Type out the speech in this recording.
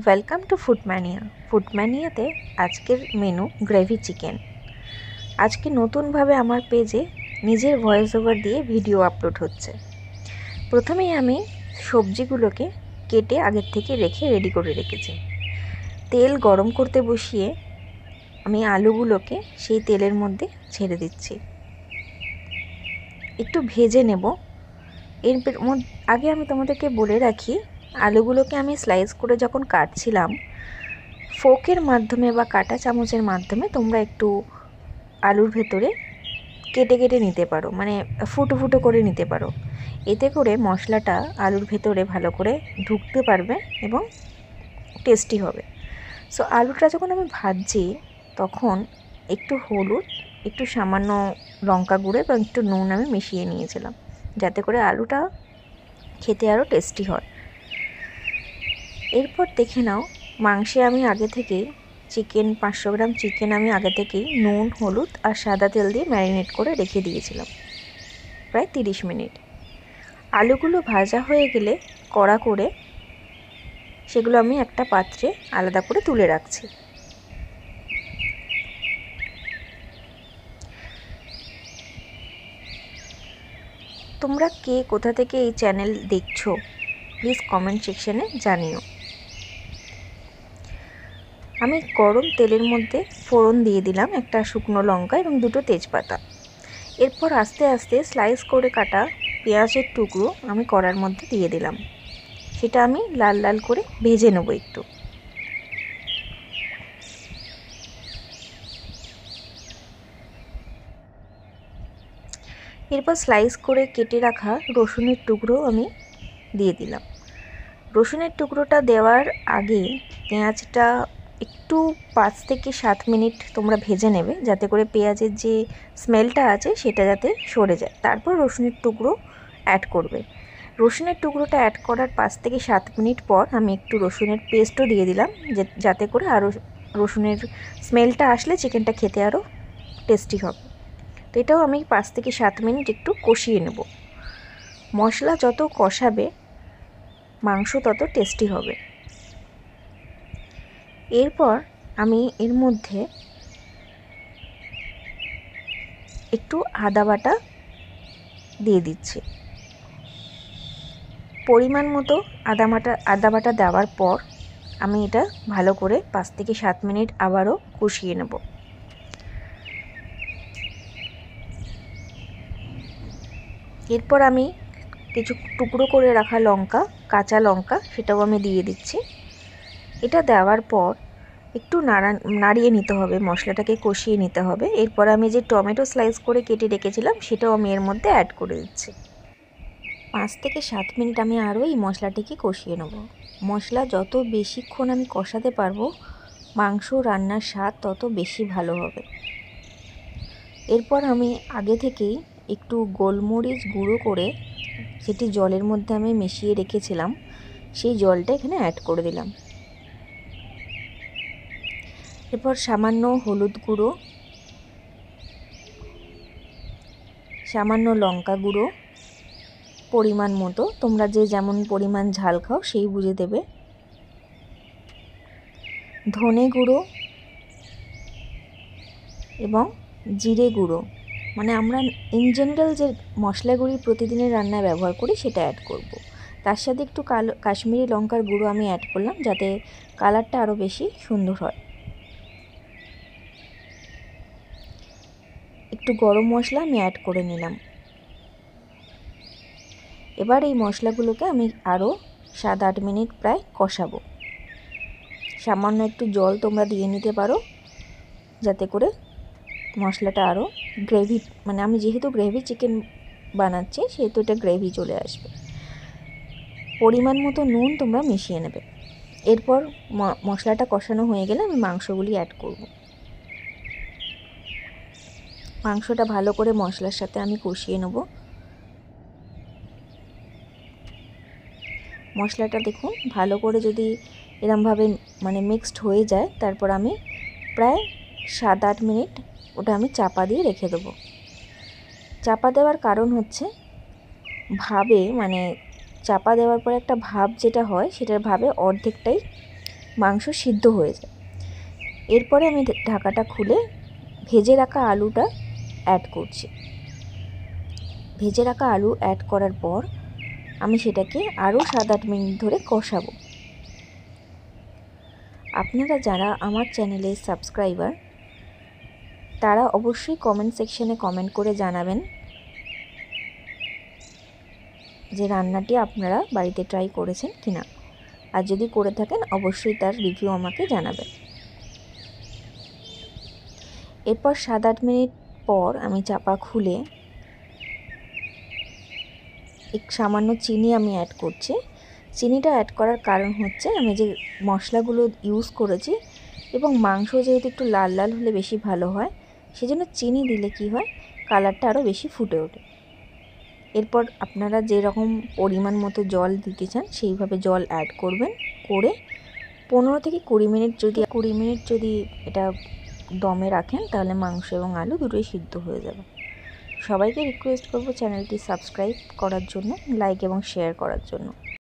Welcome to ফুডম্যানিয়া। ফুডম্যানিয়াতে আজকের menu gravy chicken. আজকে নতুনভাবে আমার পেজে নিজের ভয়েস ওভার দিয়ে ভিডিও আপলোড হচ্ছে। প্রথমেই আমি সবজিগুলোকে কেটে আগের থেকে রেডি করে রেখেছি। তেল গরম করতে বসিয়ে আমি আলুগুলোকে সেই তেলের মধ্যে ছেড়ে দিচ্ছি, একটু ভেজে নেব। এর আগে আমি তোমাদেরকে বলে রাখি, আলুগুলোকে আমি স্লাইস করে যখন কাটছিলাম, ফোর্কের মাধ্যমে বা কাঁটা চামচের মাধ্যমে তোমরা একটু আলুর ভেতরে কেটে কেটে নিতে পারো, মানে ফুটো ফুটো করে নিতে পারো। এতে করে মশলাটা আলুর ভেতরে ভালো করে ঢুকতে পারবে এবং টেস্টি হবে। সো আলুটা যখন আমি ভাজছি তখন একটু হলুদ, একটু সামান্য লঙ্কা গুঁড়ো এবং একটু নুন আমি মিশিয়ে নিয়েছিলাম, যাতে করে আলুটা খেতে আরও টেস্টি হয়। এরপর দেখে নাও, মাংসে আমি আগে থেকেই 500 গ্রাম চিকেন আমি আগে থেকেই নুন, হলুদ আর সাদা তেল দিয়ে ম্যারিনেট করে রেখে দিয়েছিলাম প্রায় 30 মিনিট। আলুগুলো ভাজা হয়ে গেলে কড়া করে সেগুলো আমি একটা পাত্রে আলাদা করে তুলে রাখছি। তোমরা কে কোথা থেকে এই চ্যানেল দেখছো প্লিজ কমেন্ট সেকশনে জানিও। আমি গরম তেলের মধ্যে ফোড়ন দিয়ে দিলাম একটা শুকনো লঙ্কা এবং 2টো তেজপাতা। এরপর আস্তে আস্তে স্লাইস করে কাটা পেঁয়াজের টুকরো আমি কড়ার মধ্যে দিয়ে দিলাম। সেটা আমি লাল লাল করে ভেজে নেব একটু। এরপর স্লাইস করে কেটে রাখা রসুনের টুকরো আমি দিয়ে দিলাম। রসুনের টুকরোটা দেওয়ার আগে পেঁয়াজটা একটু 5 থেকে 7 মিনিট তোমরা ভেজে নেবে, যাতে করে পেঁয়াজের যে স্মেলটা আছে সেটা যাতে সরে যায়। তারপর রসুনের টুকরো অ্যাড করবে। রসুনের টুকরোটা অ্যাড করার 5 থেকে 7 মিনিট পর আমি একটু রসুনের পেস্টও দিয়ে দিলাম, যাতে করে আরও রসুনের স্মেলটা আসলে চিকেনটা খেতে আরও টেস্টি হবে। তো এটাও আমি 5 থেকে 7 মিনিট একটু কষিয়ে নেব। মশলা যত কষাবে মাংস তত টেস্টি হবে। এরপর আমি এর মধ্যে একটু আদা বাটা দিয়ে দিচ্ছি। পরিমাণ মতো আদা বাটা দেওয়ার পর আমি এটা ভালো করে 5 থেকে 7 মিনিট আবারও কষিয়ে নেব। এরপর আমি কিছু টুকরো করে রাখা কাঁচা লঙ্কা সেটাও আমি দিয়ে দিচ্ছি। এটা দেওয়ার পর একটু নাড়িয়ে নিতে হবে, মশলাটাকে কষিয়ে নিতে হবে। এরপর আমি যে টমেটো স্লাইস করে কেটে রেখেছিলাম সেটাও আমি এর মধ্যে অ্যাড করে দিচ্ছি। 5 থেকে 7 মিনিট আমি আরও এই মশলাটিকে কষিয়ে নেব। মশলা যত বেশিক্ষণ আমি কষাতে পারবো মাংস রান্নার স্বাদ তত বেশি ভালো হবে। এরপর আমি আগে থেকেই একটু গোলমরিচ গুঁড়ো করে সেটি জলের মধ্যে আমি মিশিয়ে রেখেছিলাম, সেই জলটা এখানে অ্যাড করে দিলাম। এরপর সামান্য হলুদ গুঁড়ো, সামান্য লঙ্কা গুঁড়ো, পরিমাণ মতো, তোমরা যে যেমন পরিমাণ ঝাল খাও সেই বুঝে দেবে, ধনে গুঁড়ো এবং জিরে গুঁড়ো, মানে আমরা ইন জেনারেল যে মশলাগুলি প্রতিদিনের রান্নায় ব্যবহার করি সেটা অ্যাড করব। তার সাথে একটু কাশ্মীরি লঙ্কার গুঁড়ো আমি অ্যাড করলাম, যাতে কালারটা আরও বেশি সুন্দর হয়। একটু গরম মশলা আমি অ্যাড করে নিলাম। এবার এই মশলাগুলোকে আমি আরও 7-8 মিনিট প্রায় কষাবো। সামান্য একটু জল তোমরা দিয়ে নিতে পারো, যাতে করে মশলাটা আরও গ্রেভি, মানে আমি যেহেতু গ্রেভি চিকেন বানাচ্ছি সেহেতু এটা গ্রেভি চলে আসবে। পরিমাণ মতো নুন তোমরা মিশিয়ে নেবে। এরপর মশলাটা কষানো হয়ে গেলে আমি মাংসগুলি অ্যাড করব। মাংসটা ভালো করে মশলার সাথে আমি কষিয়ে নেব। মশলাটা দেখুন ভালো করে যদি এরমভাবে মানে মিক্সড হয়ে যায়, তারপর আমি প্রায় 7-8 মিনিট ওটা আমি চাপা দিয়ে রেখে দেবো। চাপা দেওয়ার কারণ হচ্ছে চাপা দেওয়ার পরে একটা ভাব যেটা হয় সেটার ভাবে অর্ধেকটাই মাংস সিদ্ধ হয়ে যায়। এরপরে আমি ঢাকাটা খুলে ভেজে রাখা আলুটা অ্যাড করছি। ভেজে রাখা আলু অ্যাড করার পর আমি সেটাকে আরও 7-8 মিনিট ধরে কষাবো। আপনারা যারা আমার চ্যানেলের সাবস্ক্রাইবার তারা অবশ্যই কমেন্ট সেকশনে কমেন্ট করে জানাবেন যে রান্নাটি আপনারা বাড়িতে ট্রাই করেছেন কিনা, আর যদি করে থাকেন অবশ্যই তার রিভিউ আমাকে জানাবেন। এরপর 7-8 মিনিট পর আমি চাপা খুলে সামান্য চিনি আমি অ্যাড করছি। চিনিটা অ্যাড করার কারণ হচ্ছে আমি যে মশলাগুলো ইউজ করেছি এবং মাংস যেহেতু একটু লাল লাল হলে বেশি ভালো হয়, সেজন্য চিনি দিলে কি হয়, কালারটা আরও বেশি ফুটে ওঠে। এরপর আপনারা যেরকম পরিমাণ মতো জল দিতে চান সেইভাবে জল অ্যাড করবেন, করে 15 থেকে 20 মিনিট যদি এটা দমে রাখেন তাহলে মাংস এবং আলু দুটোই সিদ্ধ হয়ে যাবে। সবাইকে রিকোয়েস্ট করব চ্যানেলটি সাবস্ক্রাইব করার জন্য, লাইক এবং শেয়ার করার জন্য।